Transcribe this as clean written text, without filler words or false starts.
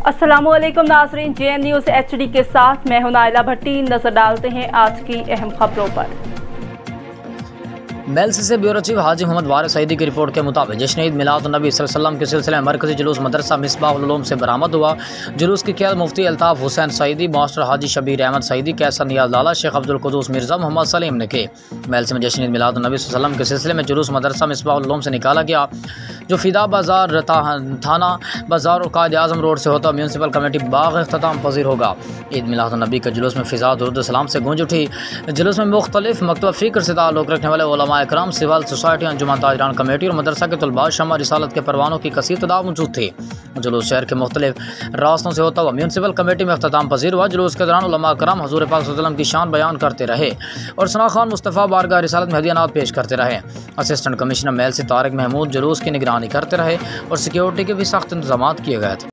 अस्सलामुअलैकुम नाज़रीन, JN news HD के साथ मैं हूं नाइला भट्टी। नजर डालते हैं आज की अहम खबरों पर। मेल्स से ब्यूरो चीफ हाजी मोहम्मद वारिस सईदी की रिपोर्ट के मुताबिक जश्न ईद मिलाद नबी सल्लल्लाहु अलैहि वसल्लम के सिलसिले में मरकजी जुलूस मदरसा मिसबाहुल उलूम से बरामद हुआ। जुलूस की क़यादत मुफ्ती अल्ताफ़ हुसैन सईदी, मास्टर हाजी शबीर अहमद सईदी, कैसर नियाज़ लाला, शेख अब्दुल कुद्दूस मिर्ज़ा मोहम्मद सलीम ने की। मेल्स में जश्न ईद मिलाद नबी सल्लल्लाहु अलैहि वसल्लम के सिलसिले में जुलूस मदरसा मिसबाहुल उलूम से निकाला गया, जो फ़िदा बाज़ार थाना बाज़ार और कायद आज़म रोड से होता म्यूनसिपल कमेटी बाग अख्ताम पजीर होगा। ईद मिलाद नबी के जुलूस में फ़िज़ा दुरूद सलाम से गूंज उठी। जुलूस में मुख्तलिफ मकतब फ़िक्र से ताल्लुक़ रखने वाले उलमा इकराम, सिविल सोसाइटी, अंजुमन ताजरान कमेटी और मदरसा के तलबा, शम्मा रिसालत के परवानों की कसीर तादाद मौजूद थी। जुलूस शहर के मुख्तलिफ रास्तों से होता हुआ म्यूनसिपल कमेटी में अख्ताम पजीर हुआ। जुलूस के दौरान उलमा इकराम हुज़ूर पाक सल्लल्लाहु अलैहि वसल्लम की शान बयान करते रहे और सना खान मुस्तफ़ा बारगाह रिसालत में हदियानात पेश करते रहे। असिस्टेंट कमिश्नर मेल से तारिक महमूद जुलूस की निगरानी करते रहे और सिक्योरिटी के भी सख्त इंतजाम किए गए थे।